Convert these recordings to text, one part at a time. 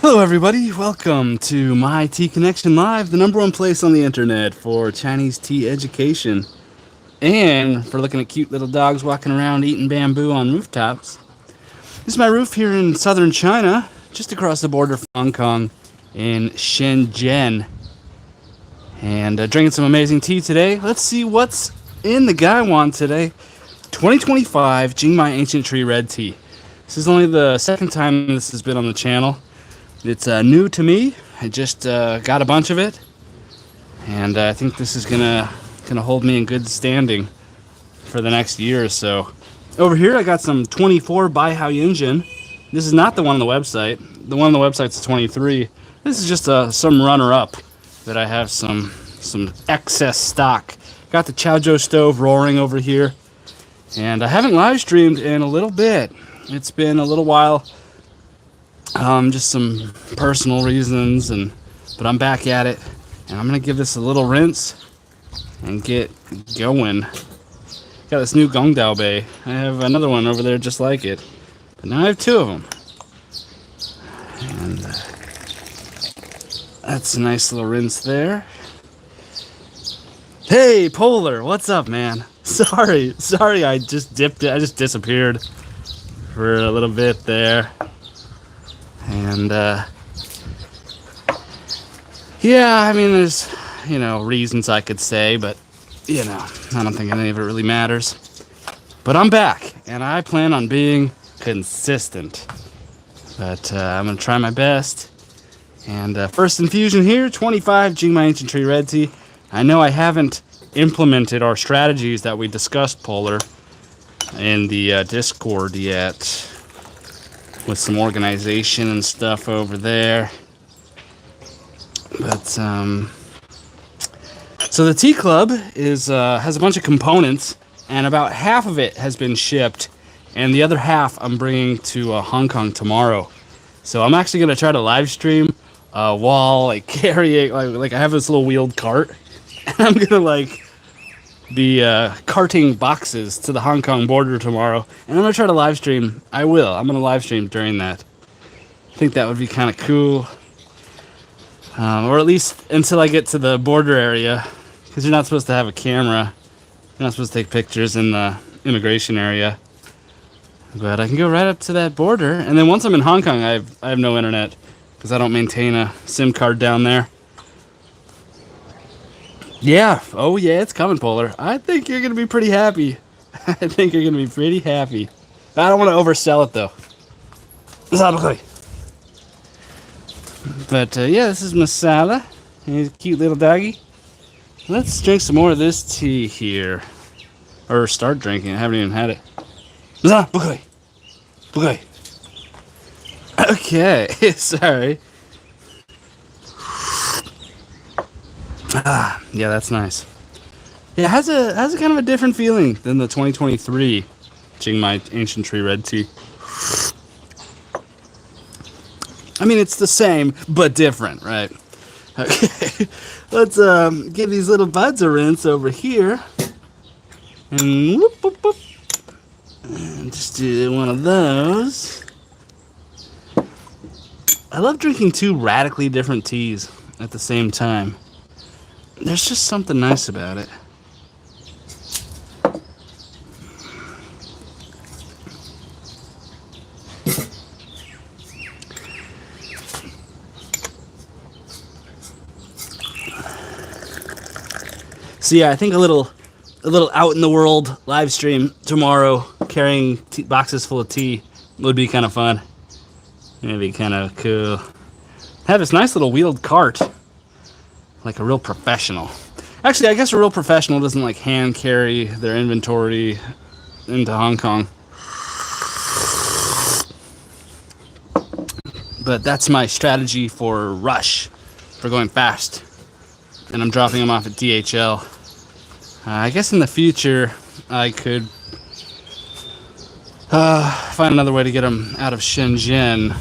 Hello everybody, welcome to My Tea Connection Live, the #1 place on the internet for Chinese tea education and for looking at cute little dogs walking around eating bamboo on rooftops. This is my roof here in southern China, just across the border from Hong Kong in Shenzhen. And drinking some amazing tea today. Let's see what's in the Gaiwan today. 2025 Jingmai Ancient Tree Red Tea. This is only the second time this has been on the channel. It's new to me. I just got a bunch of it, and I think this is gonna hold me in good standing for the next year or so. Over here, I got some 24 Bai Hao Yinjin. This is not the one on the website. The one on the website's 23. This is just some runner-up that I have some excess stock. Got the Chaozhou stove roaring over here, and I haven't live streamed in a little bit. It's been a little while. Just some personal reasons, but I'm back at it, and I'm gonna give this a little rinse and get going. Got this new Gongdao Bay. I have another one over there just like it, but now I have two of them, and that's a nice little rinse there. Hey, Polar, what's up, man? Sorry, I just dipped it. I just disappeared for a little bit there. And, yeah, I mean, there's, reasons I could say, but, I don't think any of it really matters. But I'm back, and I plan on being consistent. But, I'm going to try my best. And, first infusion here, 25 Jingmai Ancient Tree Red Tea. I know I haven't implemented our strategies that we discussed, Polar, in the Discord yet, with some organization and stuff over there. But so the tea club is has a bunch of components, and about half of it has been shipped, and the other half I'm bringing to Hong Kong tomorrow. So I'm actually gonna try to live stream while carrying like I have this little wheeled cart, and I'm gonna be carting boxes to the Hong Kong border tomorrow, and I'm gonna try to live stream. I'm gonna live stream during that. I think that would be kind of cool, or at least until I get to the border area, because you're not supposed to have a camera. You're not supposed to take pictures in the immigration area. But I can go right up to that border, and then once I'm in Hong Kong, I have no internet because I don't maintain a SIM card down there. Yeah, oh yeah, it's coming, Polar. I think you're gonna be pretty happy. I think you're gonna be pretty happy. I don't want to oversell it though. But yeah, this is Masala. He's a cute little doggy. Let's drink some more of this tea here, or start drinking. I haven't even had it. Okay, sorry. Yeah, that's nice. Yeah, it has a kind of a different feeling than the 2023 Jingmai Ancient Tree Red Tea. I mean, it's the same, but different, right? Okay, let's give these little buds a rinse over here. And whoop, whoop, whoop. And just do one of those. I love drinking two radically different teas at the same time. There's just something nice about it. So yeah, I think a little out in the world live stream tomorrow, carrying boxes full of tea, would be kind of fun. It'd be kind of cool. Have this nice little wheeled cart. Like a real professional. Actually, I guess a real professional doesn't hand carry their inventory into Hong Kong. But that's my strategy for rush, for going fast. And I'm dropping them off at DHL. I guess in the future, I could find another way to get them out of Shenzhen.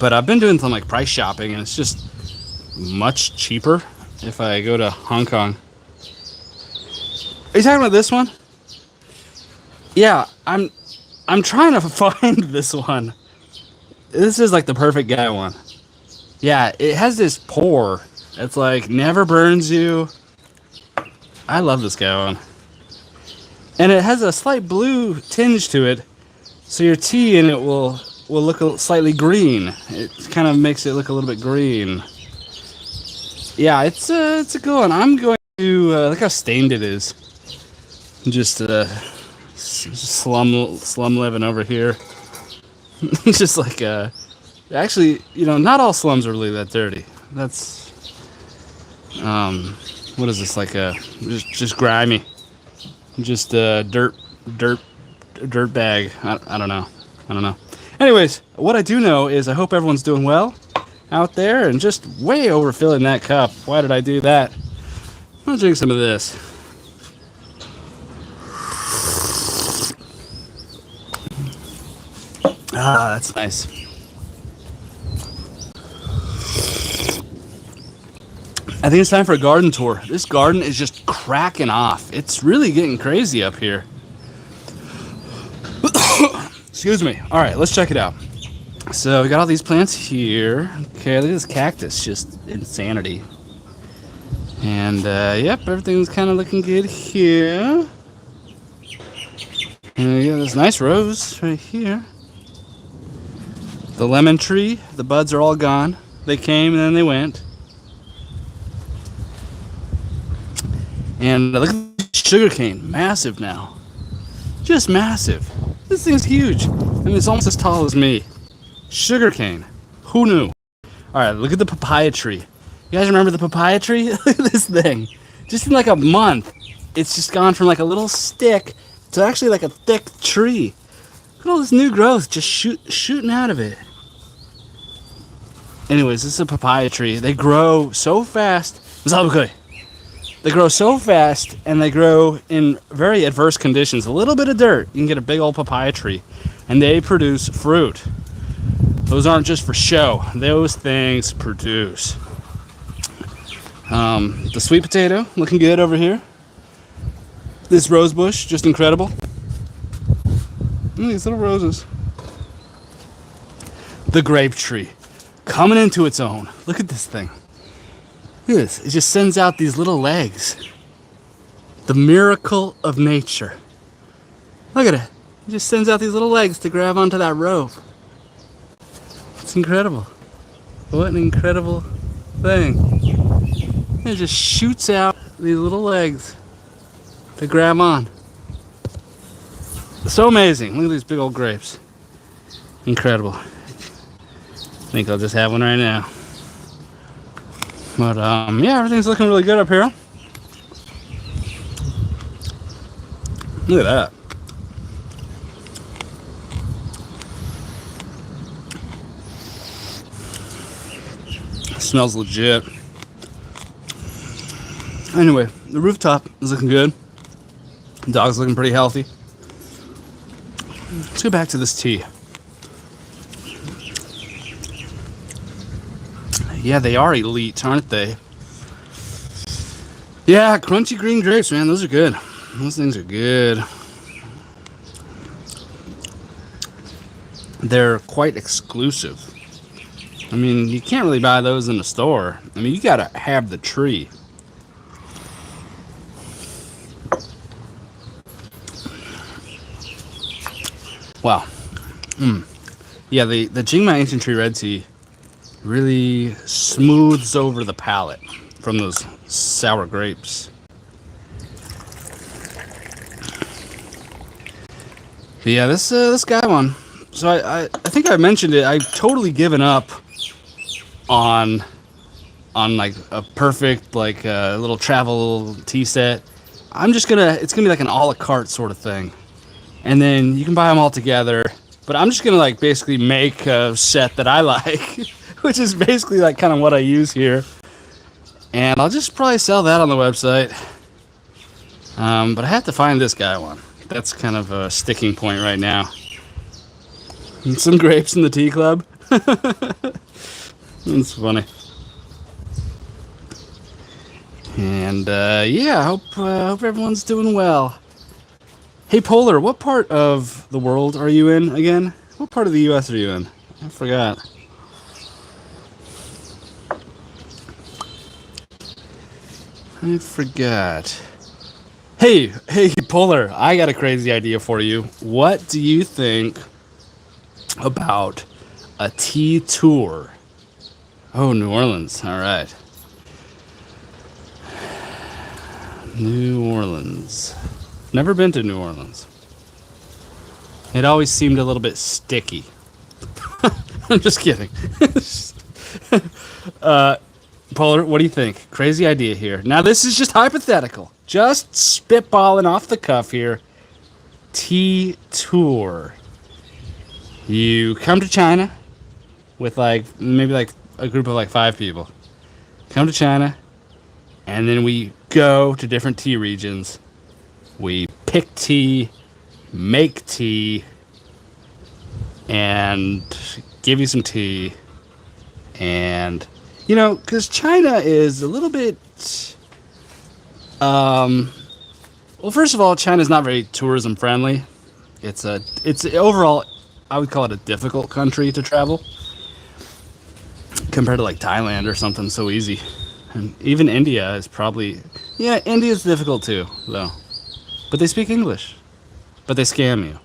But I've been doing some price shopping, and it's just much cheaper if I go to Hong Kong. Are you talking about this one? Yeah, I'm trying to find this one. This is like the perfect guy one. Yeah, it has this pour. It's like never burns you. I love this guy one. And it has a slight blue tinge to it, so your tea in it will look slightly green. It kind of makes it look a little bit green. Yeah, it's a good one. I'm going to look how stained it is. Just slum living over here. Just like actually, you know, not all slums are really that dirty. That's what is this, like just grimy, just dirt bag. I don't know. Anyways, what I do know is I hope everyone's doing well out there, and just way overfilling that cup. Why did I do that? I'm gonna drink some of this. Ah, that's nice. I think it's time for a garden tour. This garden is just cracking off. It's really getting crazy up here. Excuse me. All right, let's check it out. So we got all these plants here. Okay, look at this cactus, just insanity. And yep, everything's kind of looking good here. And we got this nice rose right here. The lemon tree, the buds are all gone. They came and then they went. And look at the sugarcane, massive now. Just massive. This thing's huge. And it's almost as tall as me. Sugarcane. Who knew? Alright, look at the papaya tree. You guys remember the papaya tree? Look at this thing. Just in like a month, it's just gone from like a little stick to actually like a thick tree. Look at all this new growth just shooting out of it. Anyways, this is a papaya tree. They grow so fast. They grow so fast, and they grow in very adverse conditions. A little bit of dirt, you can get a big old papaya tree, and they produce fruit. Those aren't just for show. Those things produce. The sweet potato, looking good over here. This rose bush, just incredible. These little roses. The grape tree, coming into its own. Look at this thing. Look at this. It just sends out these little legs. The miracle of nature. Look at it. It just sends out these little legs to grab onto that rope. It's incredible. What an incredible thing. It just shoots out these little legs to grab on. So amazing. Look at these big old grapes. Incredible. I think I'll just have one right now. But yeah, everything's looking really good up here. Look at that. Smells legit. Anyway, the rooftop is looking good. The dog's looking pretty healthy. Let's go back to this tea. Yeah, they are elite, aren't they? Yeah, crunchy green grapes, man. Those are good. Those things are good. They're quite exclusive. I mean, you can't really buy those in the store. I mean, you gotta have the tree. Wow. Yeah, the Jingmai Ancient Tree Red Tea really smooths over the palate from those sour grapes. But yeah, this guy one. So I think I mentioned it. I've totally given up on like a perfect like little travel tea set. It's gonna be like an a la carte sort of thing, and then you can buy them all together. But I'm just gonna like basically make a set that I like, which is basically like kind of what I use here, and I'll just probably sell that on the website. But I have to find this guy one. That's kind of a sticking point right now. And some grapes in the tea club. That's funny. And yeah, I hope everyone's doing well. Hey Polar, what part of the world are you in again? What part of the US are you in? I forgot. I forgot. Hey, Polar, I got a crazy idea for you. What do you think about a tea tour? Oh, New Orleans. All right. New Orleans. Never been to New Orleans. It always seemed a little bit sticky. I'm just kidding. Polar, what do you think? Crazy idea here. Now, this is just hypothetical. Just spitballing off the cuff here. Tea tour. You come to China with maybe a group of 5 people. Come to China, and then we go to different tea regions. We pick tea, make tea, and give you some tea. And, because China is a little bit, well, first of all, China's not very tourism friendly. It's overall, I would call it a difficult country to travel compared to Thailand or something so easy. And even India is probably, yeah, India's difficult too, though. But they speak English. But they scam you.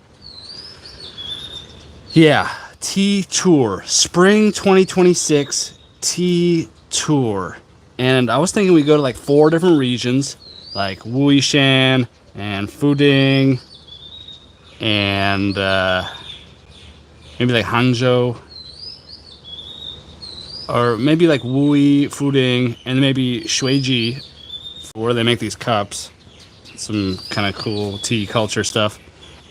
Yeah, tea tour. Spring 2026 tea tour. And I was thinking we go to 4 different regions, like Wuishan and Fuding and maybe Hangzhou. Or maybe Wui, Fuding, and maybe Shuiji, where they make these cups. Some kind of cool tea culture stuff.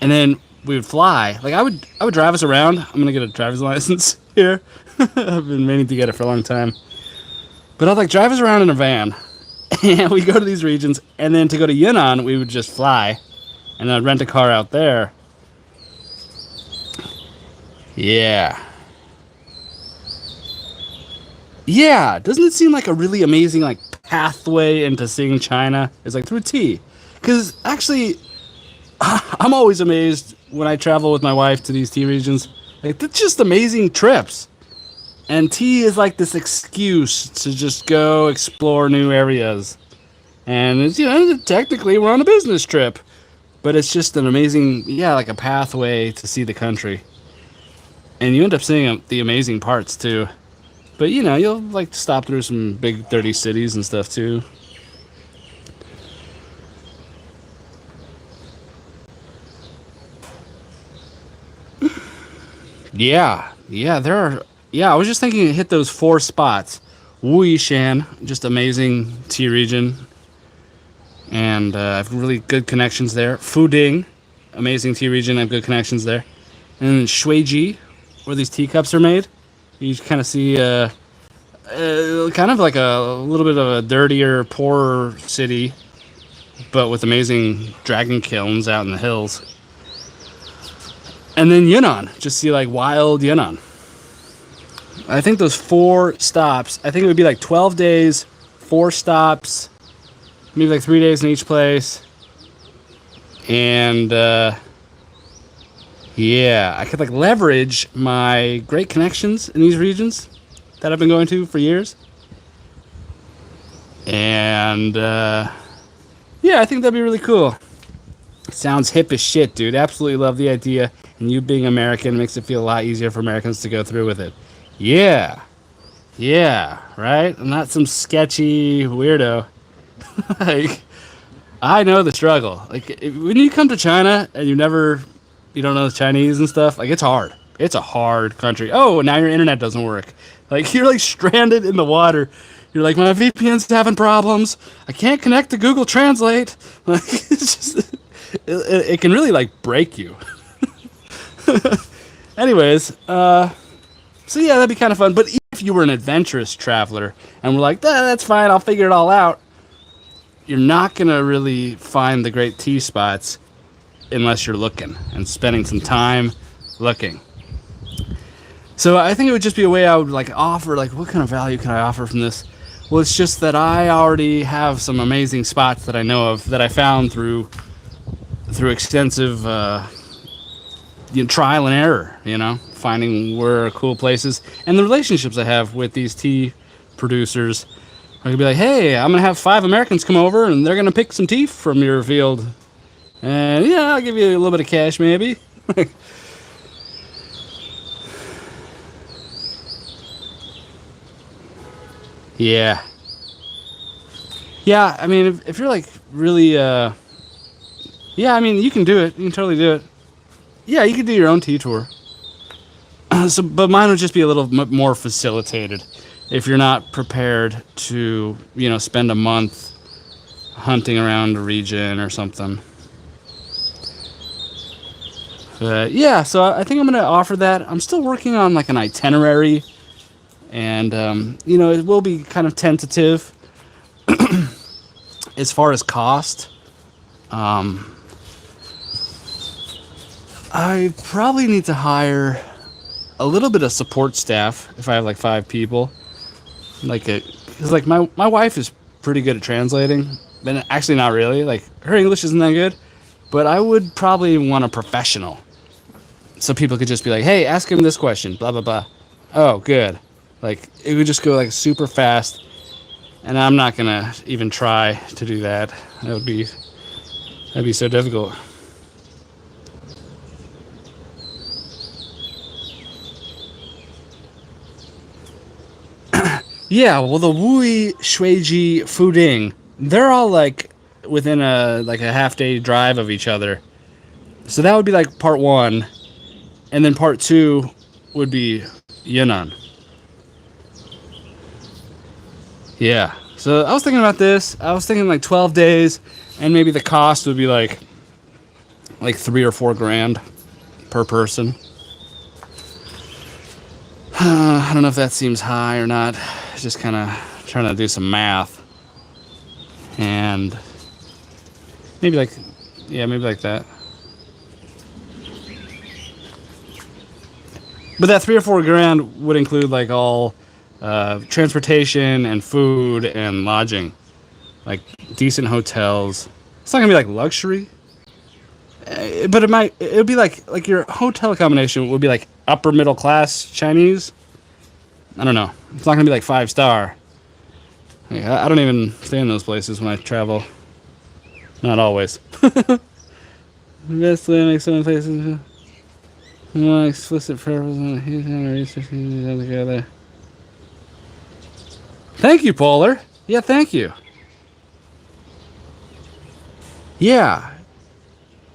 And then we would fly. I would drive us around. I'm gonna get a driver's license here. I've been meaning to get it for a long time. But I'd drive us around in a van. And we go to these regions. And then to go to Yunnan, we would just fly. And then I'd rent a car out there. Yeah. Yeah, doesn't it seem like a really amazing pathway into seeing China? Is through tea. Because actually, I'm always amazed when I travel with my wife to these tea regions. They're just amazing trips. And tea is this excuse to just go explore new areas. And it's, technically we're on a business trip. But it's just an amazing, a pathway to see the country. And you end up seeing the amazing parts too. But you'll stop through some big dirty cities and stuff too. Yeah, there are. Yeah, I was just thinking to hit those 4 spots. Wuishan, just amazing tea region. And I have really good connections there. Fuding, amazing tea region, I have good connections there. And then Shuiji, where these teacups are made. You kind of see kind of a little bit of a dirtier, poorer city, but with amazing dragon kilns out in the hills. And then Yunnan, just see wild Yunnan. I think those 4 stops, I think it would be 12 days, 4 stops, maybe 3 days in each place. And yeah, I could leverage my great connections in these regions that I've been going to for years. And yeah, I think that'd be really cool. Sounds hip as shit, dude. Absolutely love the idea. And you being American makes it feel a lot easier for Americans to go through with it. Yeah. Yeah, right? I'm not some sketchy weirdo. I know the struggle. When you come to China and you don't know Chinese and stuff, it's hard. It's a hard country. Oh, now your internet doesn't work. You're stranded in the water. You're my VPN's having problems. I can't connect to Google Translate. It's just, it can really break you. Anyways, so yeah, that'd be kind of fun. But if you were an adventurous traveler and we're that's fine, I'll figure it all out. You're not gonna really find the great tea spots unless you're looking and spending some time looking. So I think it would just be a way I would offer, what kind of value can I offer from this? Well, it's just that I already have some amazing spots that I know of that I found through extensive trial and error, finding where are cool places and the relationships I have with these tea producers. I could be like, hey, I'm gonna have 5 Americans come over and they're gonna pick some tea from your field, and yeah, I'll give you a little bit of cash maybe. Yeah. Yeah, I mean, if you're like really, yeah, I mean, you can do it. You can totally do it. Yeah, you can do your own tea tour. But mine would just be a little more facilitated. If you're not prepared to, spend a month hunting around a region or something. But yeah, so I think I'm gonna offer that. I'm still working on like an itinerary, and it will be kind of tentative as far as cost. Um, I probably need to hire a little bit of support staff if I have like 5 people. Because like my wife is pretty good at translating, but actually not really. Like her English isn't that good, but I would probably want a professional, so people could just be like, "Hey, ask him this question." Blah blah blah. Oh, good. Like it would just go like super fast, and I'm not gonna even try to do that. That'd be so difficult. Yeah, well, the Wui, Shuiji, Fuding, they're all like within a half day drive of each other. So that would be like part 1, and then part 2 would be Yunnan. Yeah. So I was thinking about this. I was thinking like 12 days, and maybe the cost would be like 3 or 4 grand per person. I don't know if that seems high or not. Just kind of trying to do some math, and maybe like, yeah, maybe like that. But that 3 or 4 grand would include like all transportation and food and lodging, like decent hotels. It's not gonna be like luxury, but it would be like your hotel accommodation would be like upper middle class Chinese. I don't know. It's not gonna be like 5-star. I don't even stay in those places when I travel. Not always. Best way to make some places. No explicit purpose. Thank you, Polar. Yeah, thank you. Yeah.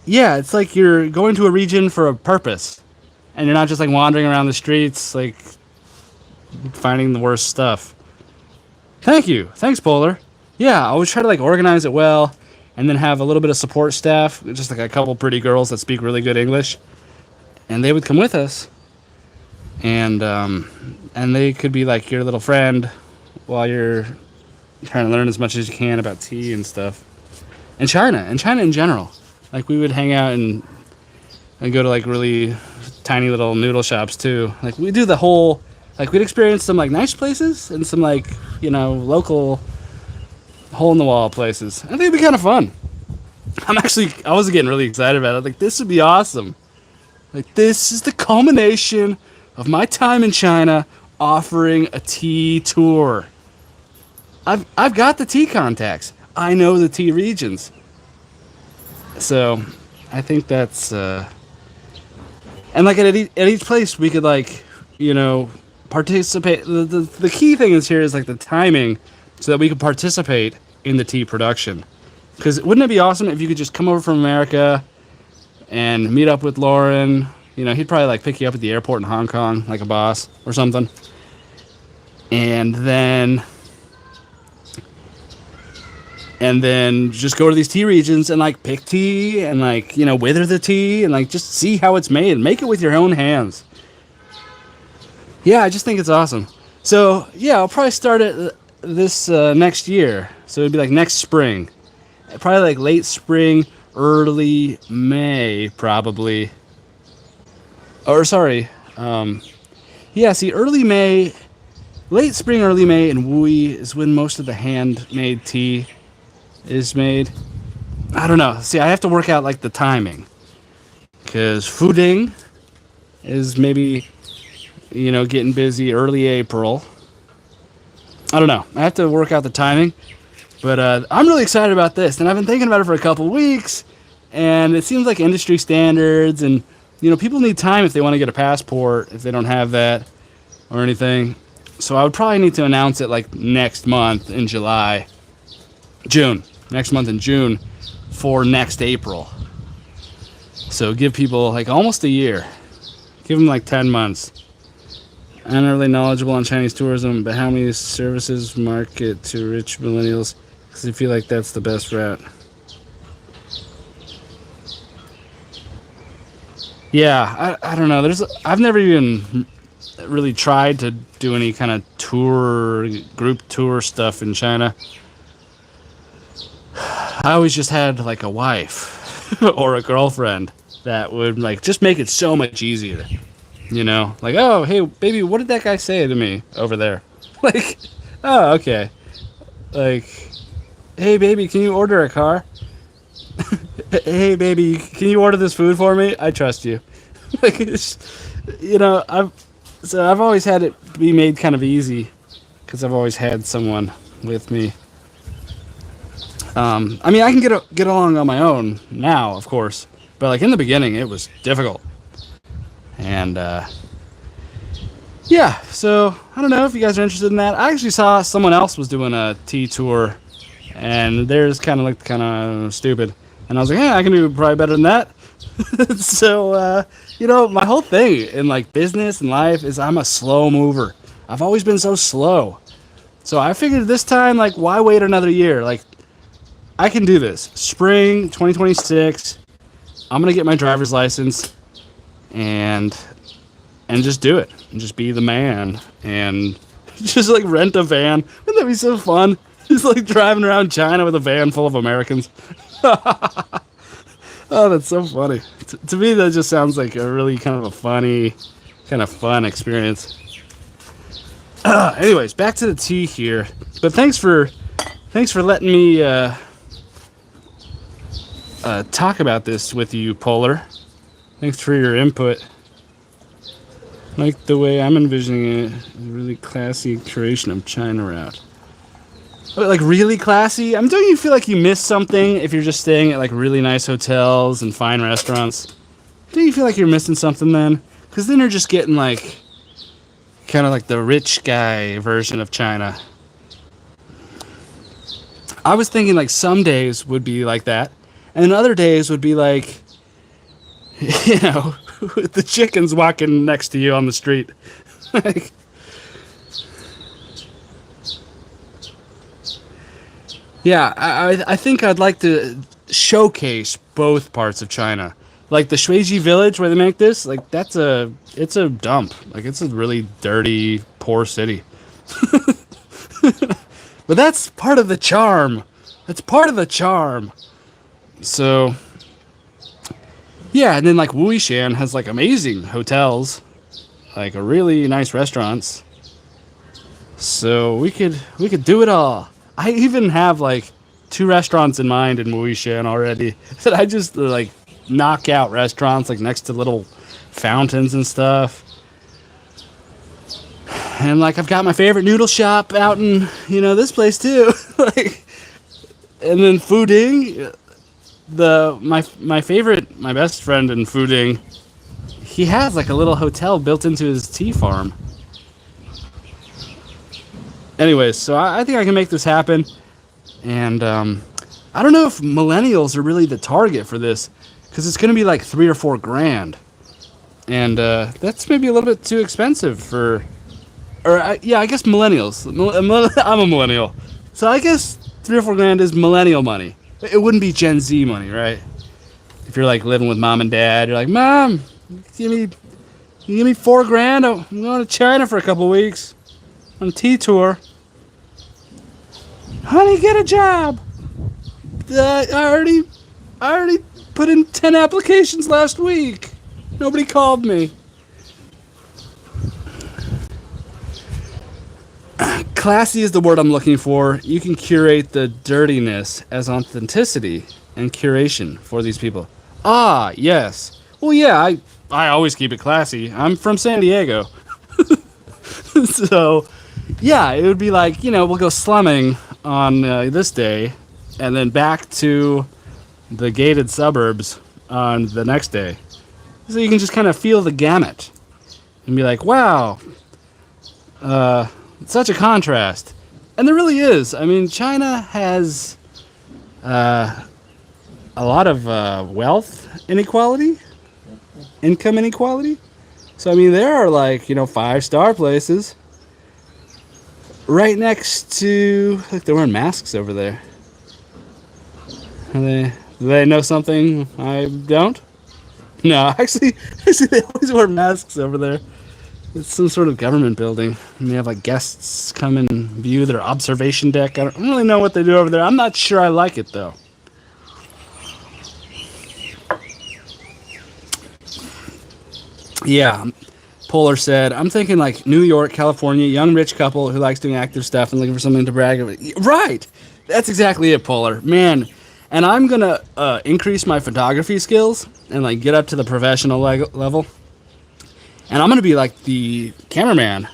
Yeah, it's like you're going to a region for a purpose. And you're not just like wandering around the streets, like finding the worst stuff. Thank you. Thanks, Polar. Yeah, I always try to like organize it well, and then have a little bit of support staff, just like a couple pretty girls that speak really good English, and they would come with us, and they could be like your little friend while you're trying to learn as much as you can about tea and stuff. And China in general. Like we would hang out and go to like really tiny little noodle shops too. Like we do the whole, like we'd experience some like nice places and some like, local hole in the wall places. I think it'd be kind of fun. I was getting really excited about it. Like this would be awesome. Like this is the culmination of my time in China offering a tea tour. I've got the tea contacts. I know the tea regions. So, I think that's and like at each place we could like, participate. The key thing is here is like the timing, so that we could participate in the tea production. Because wouldn't it be awesome if you could just come over from America and meet up with Lauren? He'd probably like pick you up at the airport in Hong Kong, like a boss or something. And then just go to these tea regions and like pick tea and like, wither the tea and like just see how it's made. Make it with your own hands. Yeah, I just think it's awesome. So yeah, I'll probably start it this next year. So it'd be like next spring. Probably like late spring, early May, probably. Or sorry. Yeah, see, early May, late spring, early May in Wui is when most of the handmade tea is made. I don't know. See, I have to work out like the timing. Because Fuding is maybe getting busy early April. I don't know. I have to work out the timing. But I'm really excited about this, and I've been thinking about it for a couple of weeks, and it seems like industry standards, and people need time if they want to get a passport, if they don't have that or anything. So I would probably need to announce it like next month in next month in June for next April. So give people like almost a year. Give them like 10 months. I'm not really knowledgeable on Chinese tourism, but how many services market to rich millennials? Because I feel like that's the best route. Yeah, I don't know. I've never even really tried to do any kind of group tour stuff in China. I always just had like a wife or a girlfriend that would like just make it so much easier. Like, oh, hey, baby, what did that guy say to me over there? Like, oh, okay. Like, hey, baby, can you order a car? Hey, baby, can you order this food for me? I trust you. Like, I've always had it be made kind of easy because I've always had someone with me. I mean, I can get along on my own now, of course, but like in the beginning, it was difficult. And yeah, so I don't know if you guys are interested in that. I actually saw someone else was doing a tea tour, and theirs kind of looked kind of stupid. And I was like, yeah, I can do probably better than that. So, my whole thing in like business and life is I'm a slow mover. I've always been so slow. So I figured this time, like, why wait another year? Like, I can do this. Spring 2026, I'm going to get my driver's license and just do it. And just be the man. And just, like, rent a van. Wouldn't that be so fun? Just, like, driving around China with a van full of Americans. Oh, that's so funny. To me, that just sounds like a really kind of a funny, kind of fun experience. Anyways, back to the tea here. But thanks for letting me talk about this with you, Polar. Thanks for your input. Like the way I'm envisioning it, a really classy curation of China route. Like really classy? Don't you feel like you miss something if you're just staying at like really nice hotels and fine restaurants? Do you feel like you're missing something then? Because then you're just getting like kind of like the rich guy version of China. I was thinking like some days would be like that, and then other days would be like, the chickens walking next to you on the street. Like, yeah, I think I'd like to showcase both parts of China. Like the Shuiji village where they make this, like it's a dump. Like it's a really dirty, poor city. But that's part of the charm. That's part of the charm. So, yeah, and then like Wuishan has like amazing hotels, like a really nice restaurants. So we could do it all. I even have like 2 restaurants in mind in Wuishan already that I just like knock out restaurants like next to little fountains and stuff. And like I've got my favorite noodle shop out in this place too. Like, and then Fuding, my best friend in Fuding, he has like a little hotel built into his tea farm. Anyways, so I think I can make this happen. And I don't know if millennials are really the target for this, because it's going to be like $3 or $4 grand. And that's maybe a little bit too expensive for... I guess millennials. I'm a millennial. So I guess $3 or $4 grand is millennial money. It wouldn't be Gen Z money, right? If you're like living with mom and dad, you're like, Mom, give me $4 grand. I'm going to China for a couple weeks on a tea tour. Honey, get a job. I already put in 10 applications last week. Nobody called me. Classy is the word I'm looking for. You can curate the dirtiness as authenticity and curation for these people. Ah, yes. Well, yeah, I always keep it classy. I'm from San Diego. So, yeah, it would be like, we'll go slumming on this day, and then back to the gated suburbs on the next day. So you can just kind of feel the gamut and be like, wow, such a contrast. And there really is. I mean, China has a lot of wealth inequality, income inequality. So, I mean, there are like, 5-star places right next to, look, they're wearing masks over there. Do they know something I don't? No, actually, they always wear masks over there. It's some sort of government building, and they have like guests come and view their observation deck. I don't really know what they do over there. I'm not sure I like it though. Yeah, Polar said, I'm thinking like New York, California, young rich couple who likes doing active stuff and looking for something to brag about. Right! That's exactly it, Polar. Man, and I'm gonna increase my photography skills and like get up to the professional level. And I'm gonna be like the cameraman.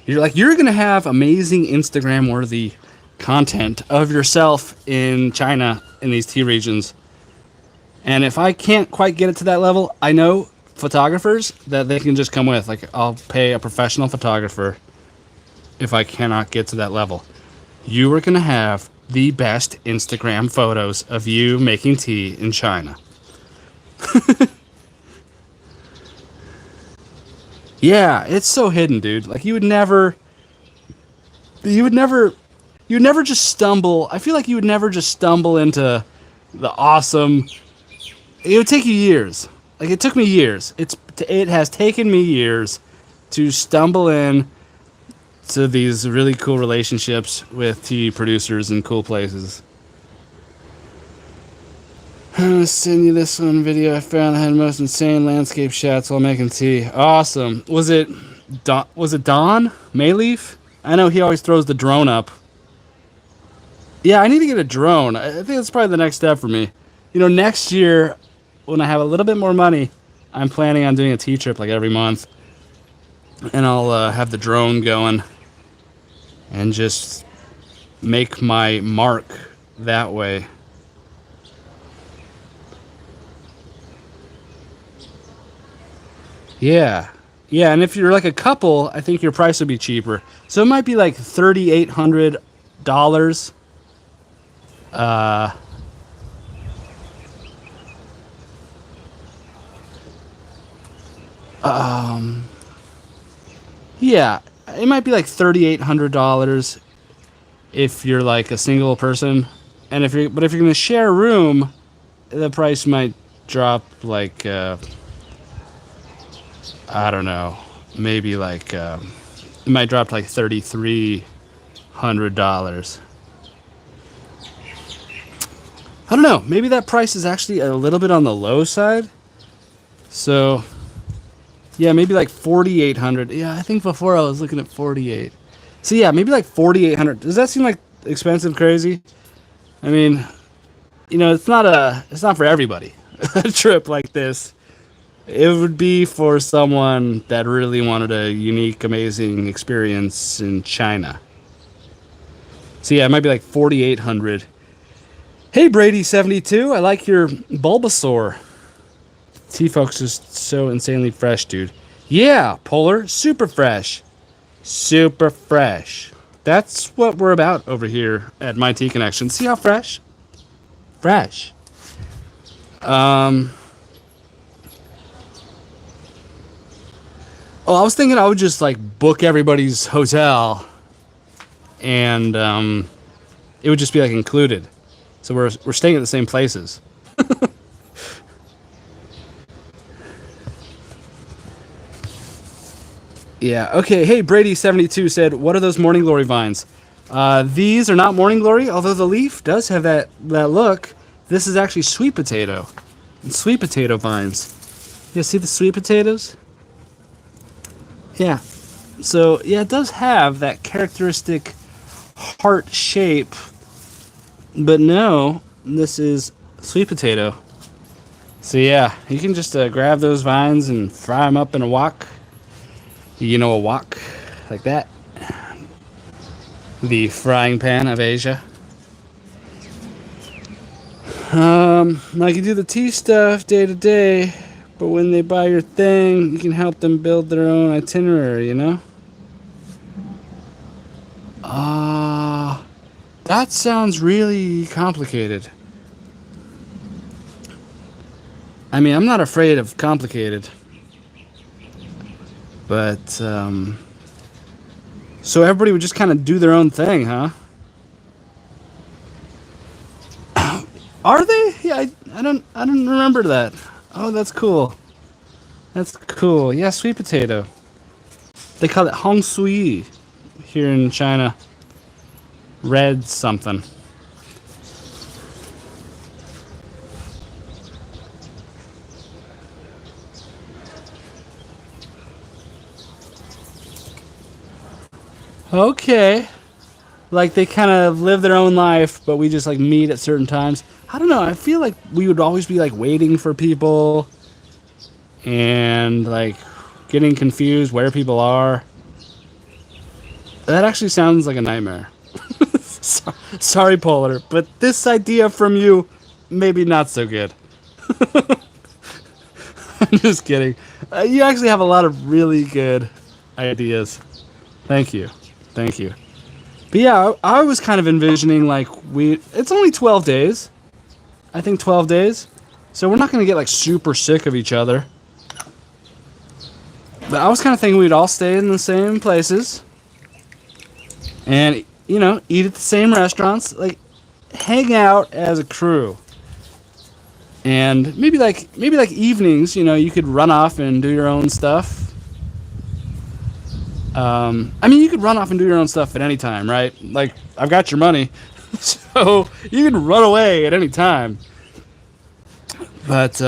You're gonna have amazing Instagram-worthy content of yourself in China in these tea regions. And if I can't quite get it to that level, I know photographers that they can just come with. Like, I'll pay a professional photographer if I cannot get to that level. You are gonna have the best Instagram photos of you making tea in China. Yeah, it's so hidden, dude. Like, you would never just stumble. I feel like you would never just stumble into the awesome. It would take you years. Like, it took me years. It has taken me years to stumble in to these really cool relationships with tea producers in cool places. I'm gonna send you this one video I found that had the most insane landscape shots while making tea. Awesome. Was it Don Mayleaf? I know he always throws the drone up. Yeah, I need to get a drone. I think that's probably the next step for me. Next year, when I have a little bit more money, I'm planning on doing a tea trip like every month. And I'll have the drone going and just make my mark that way. Yeah. Yeah, and if you're like a couple, I think your price would be cheaper. So it might be like $3,800. Uh, yeah, it might be like $3,800 if you're like a single person. And if you're gonna share a room, the price might drop like I don't know, maybe like it might drop to like $3,300. I don't know. Maybe that price is actually a little bit on the low side. So, yeah, maybe like 4,800. Yeah, I think before I was looking at 48. So yeah, maybe like 4,800. Does that seem like expensive, crazy? I mean, it's not for everybody. A trip like this. It would be for someone that really wanted a unique, amazing experience in China. So yeah, it might be like 4,800. Hey Brady72, I like your Bulbasaur. Tea folks is so insanely fresh, dude. Yeah, Polar, super fresh. Super fresh. That's what we're about over here at My Tea Connection. See how fresh? Fresh. Oh, I was thinking I would just like book everybody's hotel, and it would just be like included. So we're staying at the same places. Yeah. Okay. Hey, Brady72 said, "What are those morning glory vines?" These are not morning glory, although the leaf does have that look. This is actually sweet potato, and sweet potato vines. You see the sweet potatoes? Yeah. So yeah, it does have that characteristic heart shape, but no, this is sweet potato. So yeah, you can just grab those vines and fry them up in a wok. You know a wok? like that. The frying pan of Asia. Like you do the tea stuff day to day, but when they buy your thing, you can help them build their own itinerary, you know? That sounds really complicated. I mean, I'm not afraid of complicated. But, so everybody would just kind of do their own thing, huh? Are they? Yeah, I don't remember that. Oh, that's cool. That's cool. Yeah, sweet potato. They call it hong sui here in China. Red something. Okay. Like they kind of live their own life, but we just like meet at certain times. I don't know. I feel like we would always be like waiting for people and like getting confused where people are. That actually sounds like a nightmare. Sorry, Polar, but this idea from you, maybe not so good. I'm just kidding. You actually have a lot of really good ideas. Thank you. Thank you. But yeah, I was kind of envisioning like it's only 12 days. I think 12 days. So we're not going to get like super sick of each other. But I was kind of thinking we'd all stay in the same places. And, you know, eat at the same restaurants. Like, hang out as a crew. And maybe like evenings, you know, you could run off and do your own stuff. I mean, you could run off and do your own stuff at any time, right? Like, I've got your money, so you can run away at any time. But,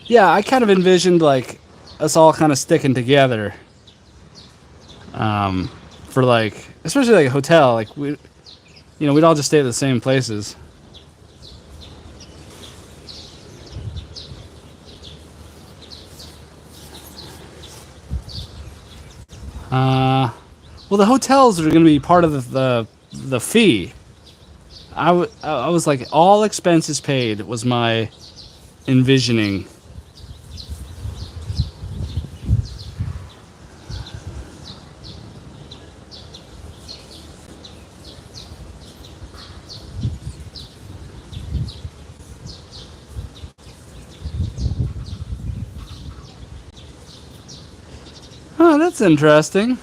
yeah, I kind of envisioned, like, us all kind of sticking together. For, like, especially, like, a hotel. Like, we'd all just stay at the same places. Well, the hotels are going to be part of the fee. I was like, all expenses paid was my envisioning. Oh, that's interesting.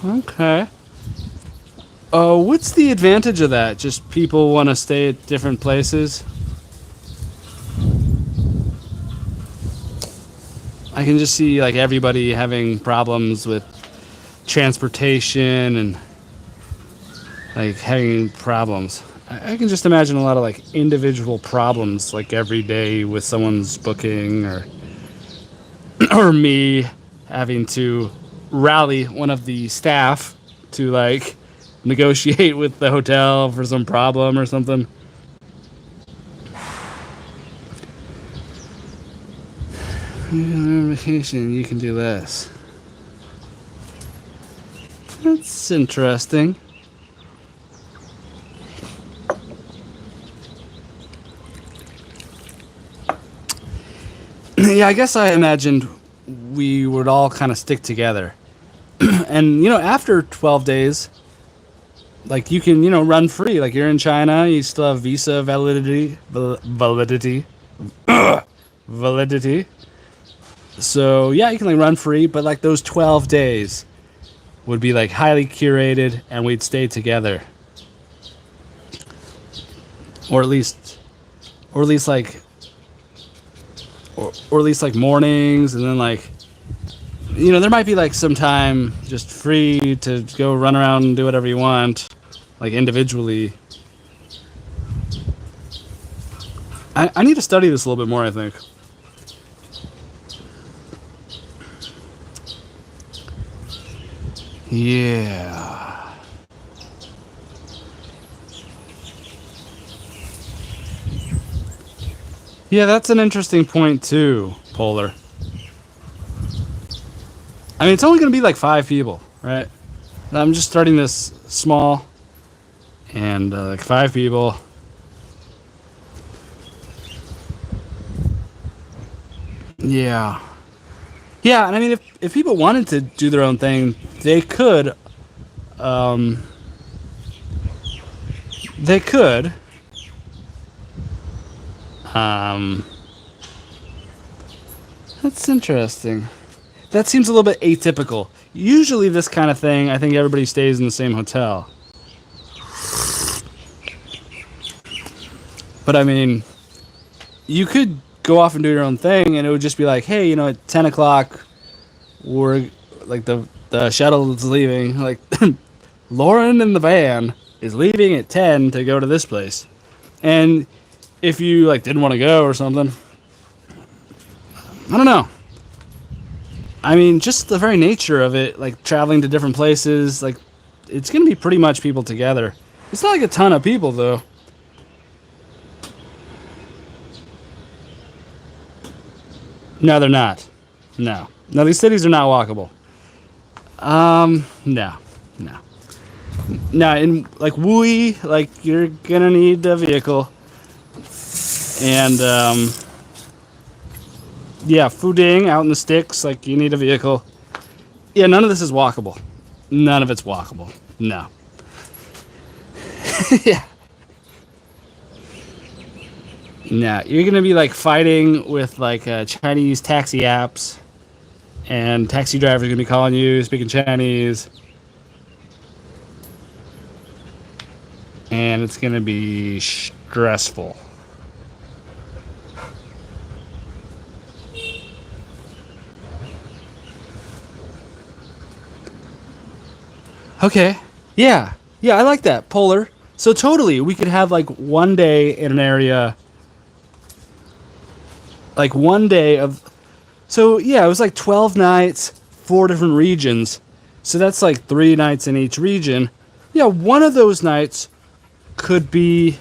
Okay. What's the advantage of that? Just people want to stay at different places? I can just see like everybody having problems with transportation and like having problems. I can just imagine a lot of like individual problems like every day with someone's booking or or me having to rally one of the staff to like negotiate with the hotel for some problem or something. On vacation, you can do this. That's interesting. Yeah, I guess I imagined we would all kind of stick together. And, you know, after 12 days, like you can, you know, run free. Like you're in China, you still have visa validity. So, yeah, you can like run free, but like those 12 days would be like highly curated and we'd stay together. Or at least like or at least like mornings and then like you know there might be like some time just free to go run around and do whatever you want like individually. I need to study this a little bit more, I think. Yeah. Yeah, that's an interesting point too, Polar. I mean, it's only going to be like 5 people, right? I'm just starting this small, and like 5 people. Yeah. Yeah, and I mean, if people wanted to do their own thing, they could. Um, they could. Um, that's interesting. That seems a little bit atypical. Usually, this kind of thing, I think everybody stays in the same hotel. But I mean, you could go off and do your own thing, and it would just be like, hey, at 10 o'clock, we're like the shuttle is leaving. Like, Lauren in the van is leaving at 10 to go to this place, and if you like didn't want to go or something, I don't know. I mean, just the very nature of it, like traveling to different places, like it's gonna be pretty much people together. It's not like a ton of people though. No, they're not. No, no, these cities are not walkable. No, no, no. In like Wui, like you're gonna need a vehicle, and yeah, Fuding out in the sticks, like you need a vehicle. Yeah, none of this is walkable. None of it's walkable. No. Yeah. No, you're gonna be like fighting with like Chinese taxi apps, and taxi drivers are gonna be calling you, speaking Chinese, and it's gonna be stressful. Okay. Yeah. Yeah, I like that. Polar. So totally, we could have like one day in an area, like one day of. So yeah, it was like 12 nights, 4 different regions. So that's like 3 nights in each region. Yeah, one of those nights could be,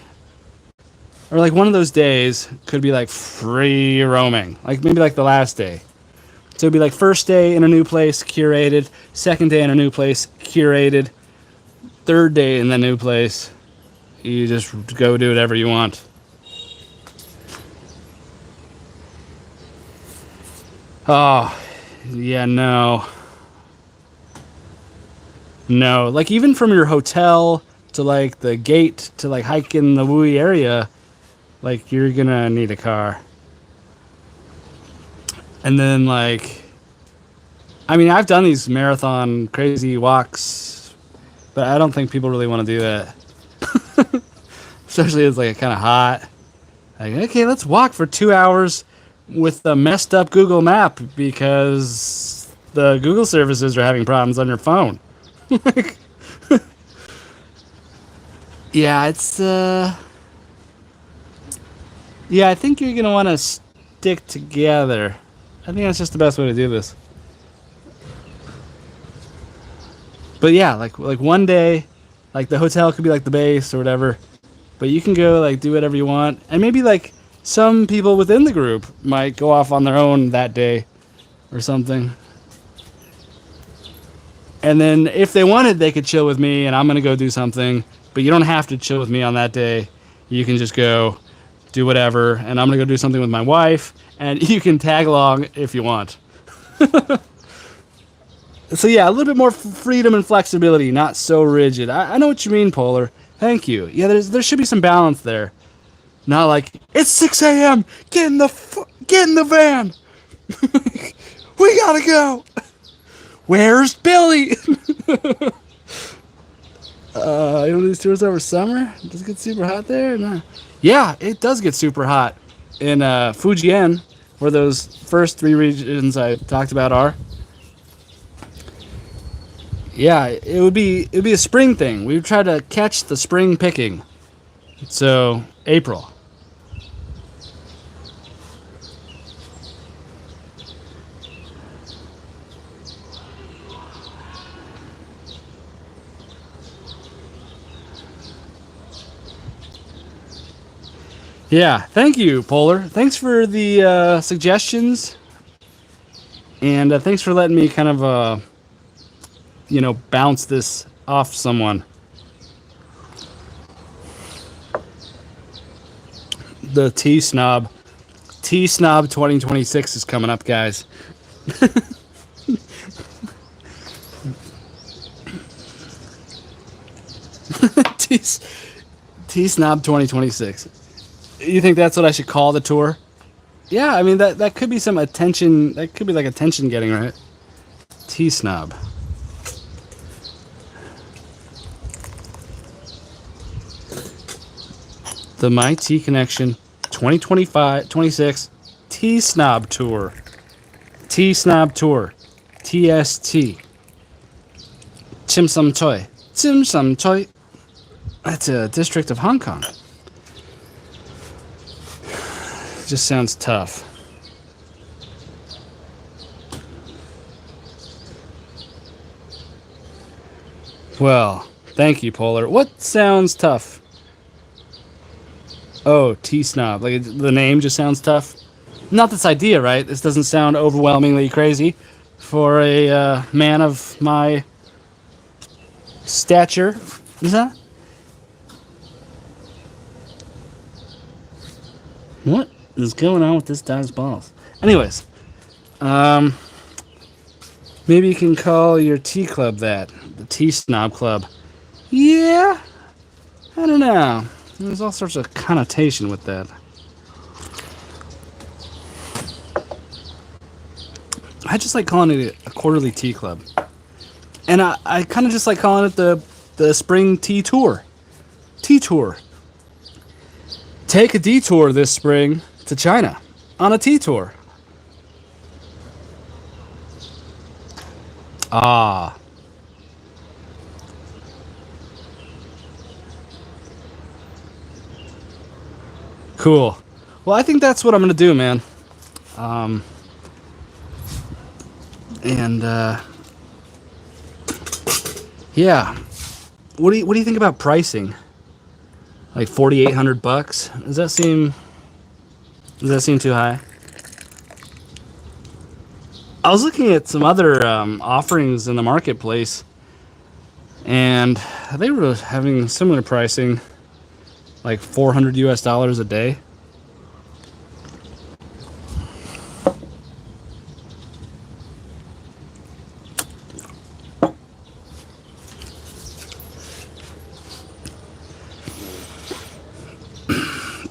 or like one of those days could be like free roaming. Like maybe like the last day. So it'd be like first day in a new place, curated. Second day in a new place, curated. Third day in the new place, you just go do whatever you want. Oh, yeah, no. No. Like even from your hotel to like the gate to like hike in the Wui area, like you're gonna need a car. And then like, I mean, I've done these marathon crazy walks, but I don't think people really want to do that. Especially it's like kind of hot. Like, okay, let's walk for 2 hours with the messed up Google map because the Google services are having problems on your phone. Yeah, it's yeah, I think you're gonna want to stick together. I think that's just the best way to do this. But yeah, like one day, like the hotel could be like the base or whatever. But you can go like do whatever you want, and maybe like some people within the group might go off on their own that day or something. And then if they wanted, they could chill with me, and I'm gonna go do something. But you don't have to chill with me on that day. You can just go do whatever, and I'm gonna go do something with my wife, and you can tag along if you want. So yeah, a little bit more freedom and flexibility, not so rigid. I know what you mean, Polar. Thank you. Yeah, there should be some balance there. Not like it's 6 a.m. Get in the van. We gotta go. Where's Billy? You want these tours over summer? Does it get super hot there? No. Yeah, it does get super hot in Fujian, where those first 3 regions I talked about are. Yeah, it'd be a spring thing. We would try to catch the spring picking. So April. Yeah, thank you, Polar. Thanks for the suggestions. And thanks for letting me kind of, bounce this off someone. The Tea Snob 2026 is coming up, guys. Tea Snob 2026. You think that's what I should call the tour? Yeah, I mean that could be some attention. That could be like attention getting, right? Tea Snob. The My Tea Connection 2025-26 Tea Snob Tour. Tea Snob Tour. TST. Chim Sum Choi. Chim Sum Choi. That's a district of Hong Kong. Just sounds tough. Well, thank you, Polar. What sounds tough? Oh, T-Snob. Like, the name just sounds tough. Not this idea, right? This doesn't sound overwhelmingly crazy for a man of my stature. Is that? What is going on with this guy's balls? Anyways, maybe you can call your tea club that. The Tea Snob Club. Yeah? I don't know. There's all sorts of connotation with that. I just like calling it a quarterly tea club. And I kind of just like calling it the spring tea tour. Tea tour. Take a detour this spring to China on a tea tour. Ah. Cool. Well, I think that's what I'm gonna do, man. And yeah. What do you think about pricing? Like $4,800? Does that seem too high? I was looking at some other offerings in the marketplace, and they were having similar pricing, like $400 a day.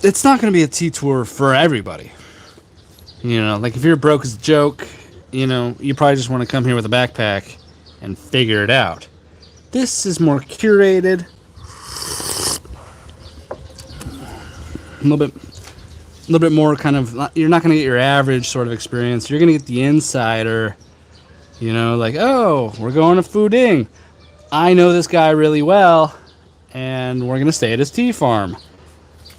It's not going to be a tea tour for everybody. Like if you're broke as a joke, you probably just want to come here with a backpack and figure it out. This is more curated. A little bit more kind of, you're not going to get your average sort of experience. You're going to get the insider, like, oh, we're going to Fuding. I know this guy really well, and we're going to stay at his tea farm.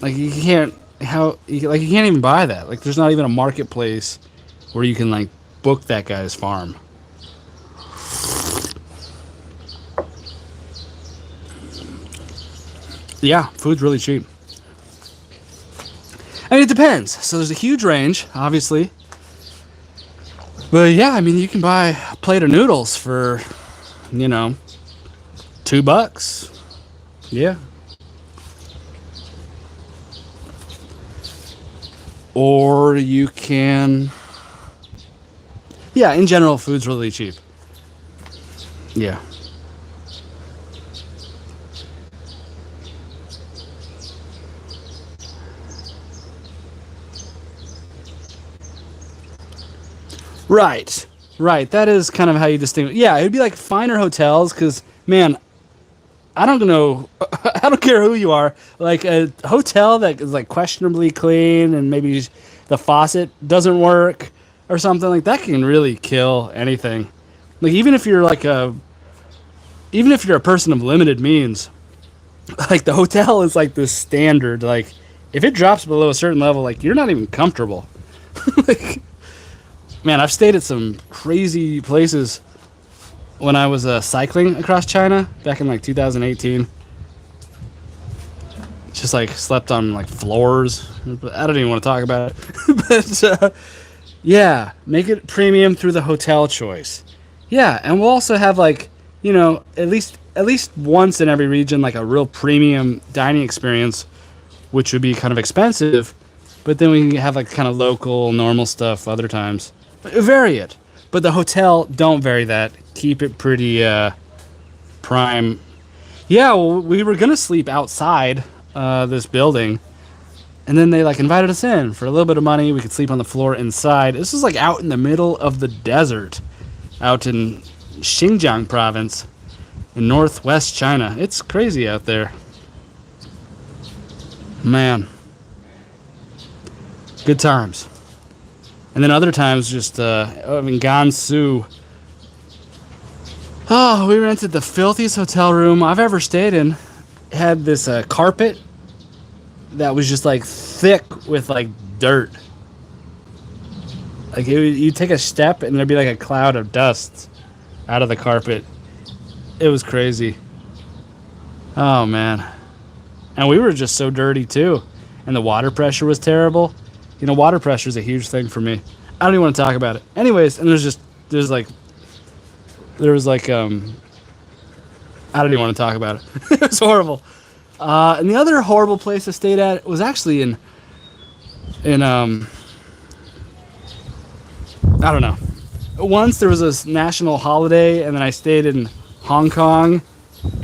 Like you can't even buy that. Like there's not even a marketplace where you can like book that guy's farm. Yeah, food's really cheap. I mean, it depends. So there's a huge range, obviously. But yeah, I mean, you can buy a plate of noodles for, $2. Yeah. Or you can... Yeah, in general, food's really cheap. Yeah. Right. That is kind of how you distinguish. Yeah, it'd be like finer hotels, because, man, I don't know. I don't care who you are. Like a hotel that is like questionably clean and maybe the faucet doesn't work or something like that can really kill anything. Like even if you're a person of limited means, like the hotel is like the standard. Like if it drops below a certain level, like you're not even comfortable. Like, man, I've stayed at some crazy places when I was cycling across China back in like 2018. Just like slept on like floors. I don't even want to talk about it. But Yeah, make it premium through the hotel choice. Yeah, and we'll also have like, at least once in every region like a real premium dining experience, which would be kind of expensive, but then we can have like kind of local normal stuff other times. Vary it. But the hotel, don't vary that. Keep it pretty prime. Yeah, well, we were gonna sleep outside this building, and then they like invited us in for a little bit of money. We could sleep on the floor inside. This is like out in the middle of the desert, out in Xinjiang province in northwest China. It's crazy out there. Man, good times. And then other times, just in Gansu. Oh, we rented the filthiest hotel room I've ever stayed in. It had this carpet that was just like thick with like dirt. Like you take a step and there'd be like a cloud of dust out of the carpet. It was crazy. Oh man, and we were just so dirty too, and the water pressure was terrible. Water pressure is a huge thing for me. I don't even want to talk about it. Anyways, and there was like I don't even want to talk about it. It was horrible. And the other horrible place I stayed at was actually in I don't know. Once there was this national holiday, and then I stayed in Hong Kong,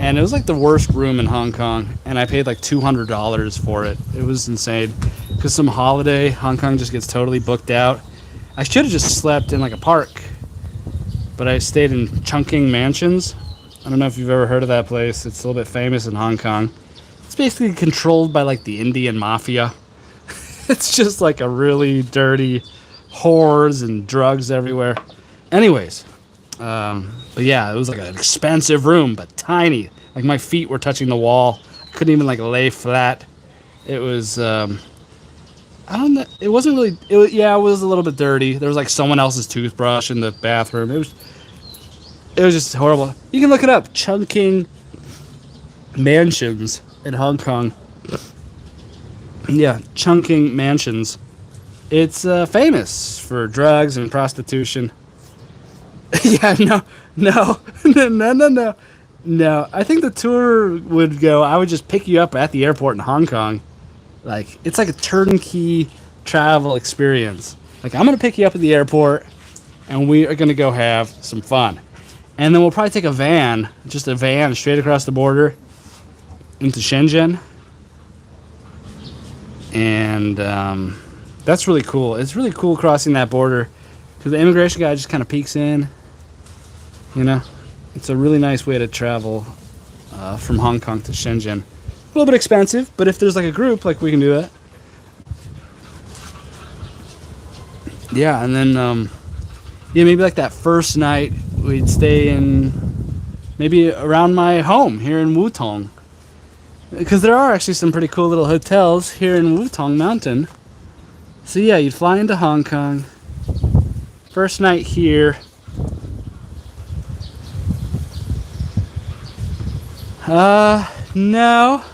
and it was like the worst room in Hong Kong, and I paid like $200 for it. It was insane. Because some holiday, Hong Kong just gets totally booked out. I should have just slept in like a park, but I stayed in Chungking Mansions. I don't know if you've ever heard of that place. It's a little bit famous in Hong Kong. It's basically controlled by like the Indian mafia. It's just like a really dirty whores and drugs everywhere. Anyways, but yeah, it was like an expensive room, but tiny. Like my feet were touching the wall. I couldn't even like lay flat. It was, I don't know. It wasn't really. It was a little bit dirty. There was like someone else's toothbrush in the bathroom. It was just horrible. You can look it up. Chungking Mansions in Hong Kong. Yeah, Chungking Mansions. It's famous for drugs and prostitution. Yeah, no. I think the tour would go. I would just pick you up at the airport in Hong Kong. Like it's like a turnkey travel experience. Like I'm gonna pick you up at the airport, and we are gonna go have some fun, and then we'll probably take just a van, straight across the border into Shenzhen, and that's really cool. It's really cool crossing that border because the immigration guy just kind of peeks in. It's a really nice way to travel from Hong Kong to Shenzhen. A little bit expensive, but if there's like a group, like we can do that. Yeah, and then maybe like that first night we'd stay in maybe around my home here in Wutong, because there are actually some pretty cool little hotels here in Wutong Mountain. So yeah, you'd fly into Hong Kong. First night here. No.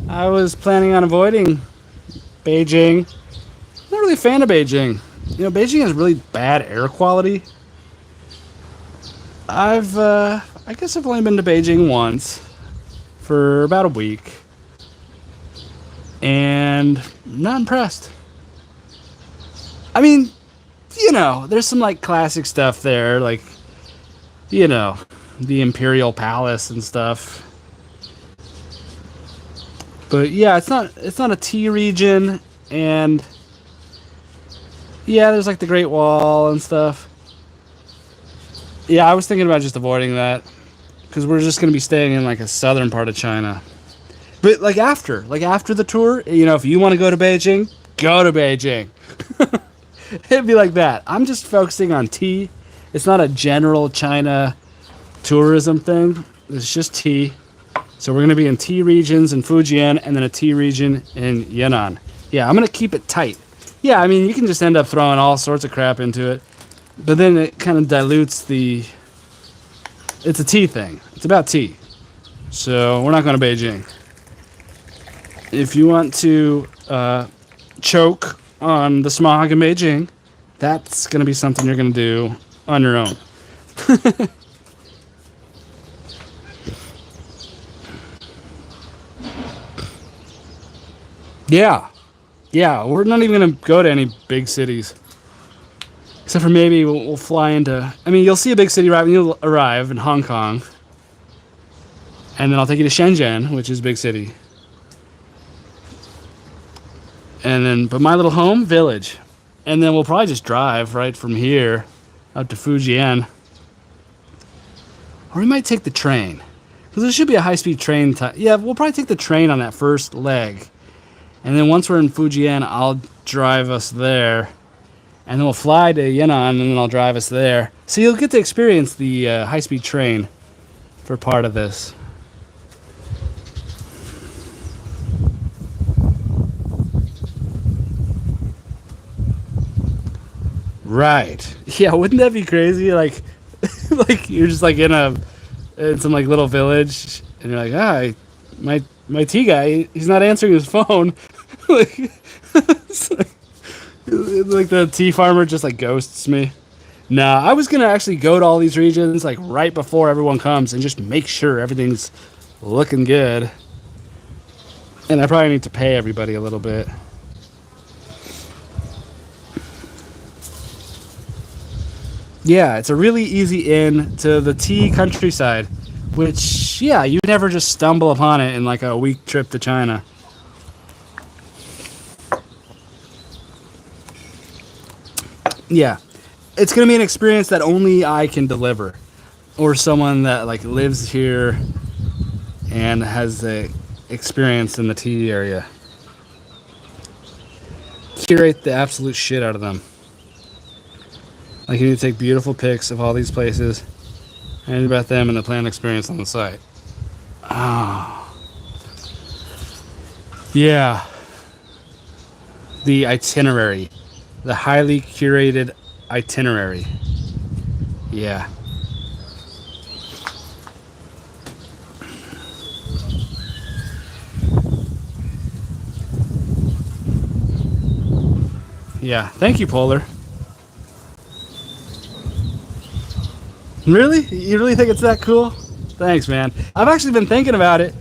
I was planning on avoiding Beijing. Not really a fan of Beijing. Beijing has really bad air quality. I guess I've only been to Beijing once for about a week, and not impressed. I mean, there's some like classic stuff there, like, the Imperial Palace and stuff. But yeah, it's not a tea region, and yeah, there's like the Great Wall and stuff. Yeah, I was thinking about just avoiding that because we're just gonna be staying in like a southern part of China. But like after the tour, if you want to go to Beijing, go to Beijing. It'd be like that. I'm just focusing on tea. It's not a general China tourism thing. It's just tea. So we're going to be in tea regions in Fujian and then a tea region in Yunnan. Yeah, I'm going to keep it tight. Yeah, I mean, you can just end up throwing all sorts of crap into it. But then it kind of dilutes it's a tea thing. It's about tea. So we're not going to Beijing. If you want to choke on the smog in Beijing, That's going to be something you're going to do on your own. Yeah. Yeah, we're not even going to go to any big cities. Except for maybe we'll fly into... I mean, you'll see a big city right when you arrive in Hong Kong. And then I'll take you to Shenzhen, which is a big city. And then, but my little home, village. And then we'll probably just drive right from here up to Fujian. Or we might take the train. Because there should be a high-speed train. Yeah, we'll probably take the train on that first leg. And then once we're in Fujian, I'll drive us there. And then we'll fly to Yan'an, and then I'll drive us there. So you'll get to experience the high-speed train for part of this. Right. Yeah, wouldn't that be crazy? Like, like you're just like in some like little village, and you're like, my tea guy, he's not answering his phone. like, like the tea farmer just like ghosts me. Nah, I was gonna actually go to all these regions like right before everyone comes and just make sure everything's looking good. And I probably need to pay everybody a little bit. Yeah, it's a really easy in to the tea countryside, which, yeah, you never just stumble upon it in like a week trip to China. Yeah, it's going to be an experience that only I can deliver, or someone that like lives here and has the experience in the tea area. Curate the absolute shit out of them. Like, you need to take beautiful pics of all these places and about them and the planned experience on the site. Oh. Yeah. The itinerary. The highly curated itinerary. Yeah. Yeah. Thank you, Polar. Really? You really think it's that cool? Thanks, man. I've actually been thinking about it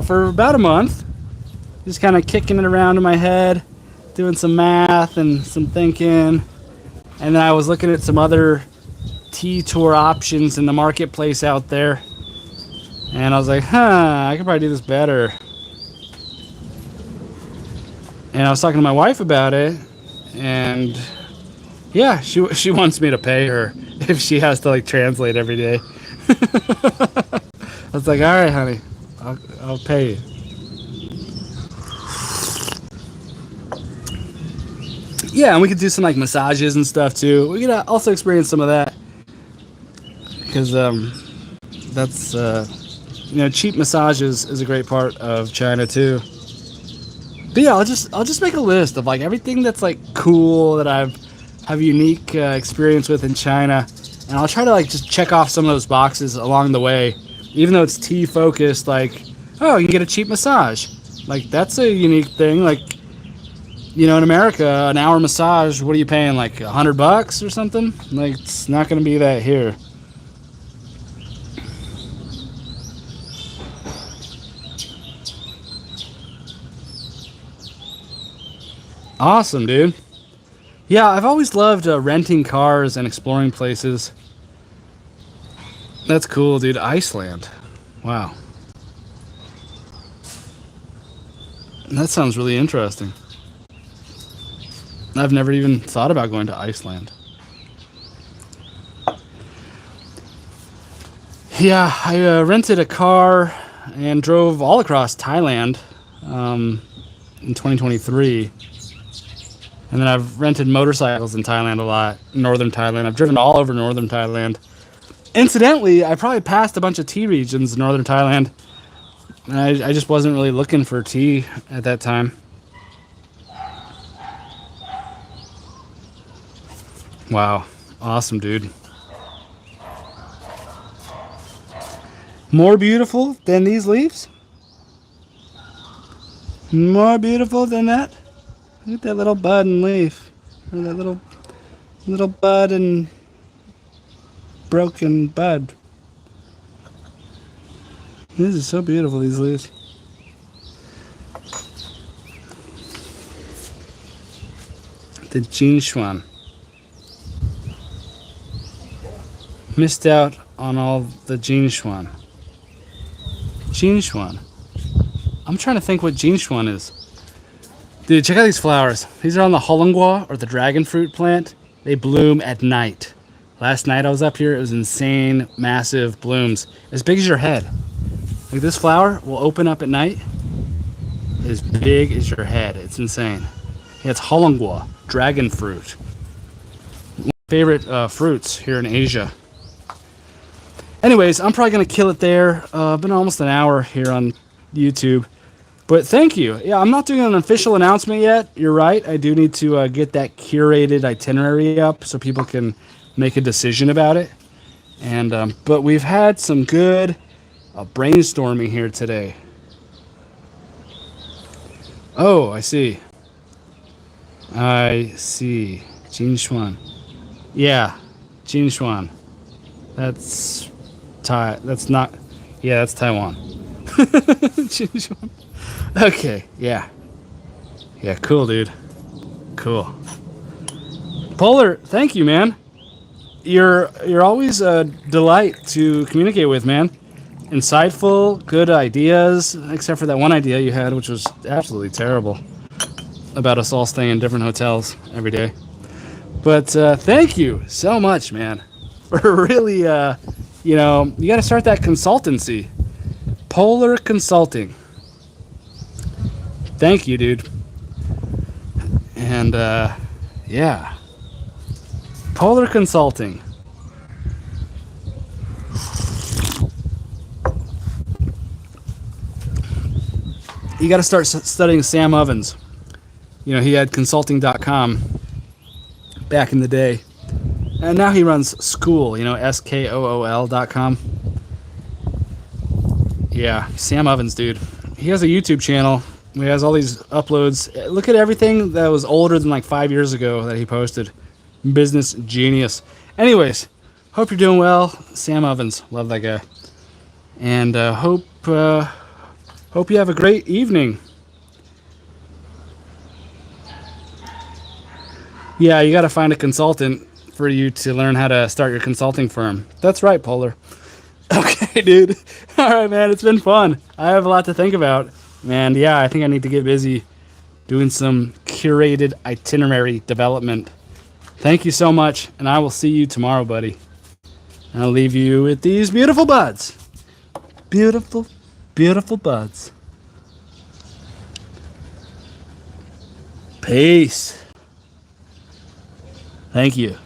for about a month. Just kind of kicking it around in my head, doing some math and some thinking. And then I was looking at some other tea tour options in the marketplace out there. And I was like, I could probably do this better. And I was talking to my wife about it. And yeah, she wants me to pay her if she has to like translate every day. I was like, all right, honey, I'll pay you. Yeah, and we could do some like massages and stuff too. We could also experience some of that because that's cheap massages is a great part of China too. But yeah, I'll just make a list of like everything that's like cool that I've have unique experience with in China, and I'll try to like just check off some of those boxes along the way, even though it's tea focused. Like, oh, you can get a cheap massage, like that's a unique thing. Like, in America, an hour massage, what are you paying, like $100 or something? Like, it's not gonna be that here. Awesome, dude. Yeah, I've always loved renting cars and exploring places. That's cool, dude. Iceland. Wow. That sounds really interesting. I've never even thought about going to Iceland. Yeah, I rented a car and drove all across Thailand in 2023. And then I've rented motorcycles in Thailand a lot, northern Thailand. I've driven all over northern Thailand. Incidentally, I probably passed a bunch of tea regions in northern Thailand. And I just wasn't really looking for tea at that time. Wow. Awesome, dude. More beautiful than these leaves? More beautiful than that? Look at that little bud and leaf. Or that little Little bud and broken bud. This is so beautiful, these leaves. The Jinshuan. Missed out on all the Jinshuan. Jinshuan. I'm trying to think what Jinshuan is. Dude, check out these flowers. These are on the Holungua, or the dragon fruit plant. They bloom at night. Last night I was up here, it was insane, massive blooms. As big as your head. Like this flower will open up at night as big as your head. It's insane. Yeah, it's Holungua, dragon fruit. One of my favorite fruits here in Asia. Anyways, I'm probably going to kill it there. Been almost an hour here on YouTube. But thank you. Yeah, I'm not doing an official announcement yet. You're right. I do need to get that curated itinerary up so people can make a decision about it. And but we've had some good brainstorming here today. Oh, I see. I see. Jinshuan. Yeah, Jinshuan. That's That's not. Yeah, that's Taiwan. Jinshuan. Okay, yeah. Yeah, cool, dude. Cool. Polar, thank you, man. You're always a delight to communicate with, man. Insightful, good ideas, except for that one idea you had, which was absolutely terrible, about us all staying in different hotels every day. But thank you so much, man, for really, you know, you got to start that consultancy. Polar Consulting. Thank you, dude. And yeah, Polar Consulting. You got to start studying Sam Ovens. You know, he had consulting.com back in the day. And now he runs Skool, you know, SKOOL.com. Yeah, Sam Ovens, dude. He has a YouTube channel. He has all these uploads. Look at everything that was older than like 5 years ago that he posted. Business genius. Anyways, hope you're doing well. Sam Ovens, love that guy. And hope you have a great evening. Yeah, you got to find a consultant for you to learn how to start your consulting firm. That's right, Polar. Okay, dude. All right, man. It's been fun. I have a lot to think about. And yeah, I think I need to get busy doing some curated itinerary development. Thank you so much, and I will see you tomorrow, buddy. And I'll leave you with these beautiful buds. Beautiful, beautiful buds. Peace. Thank you.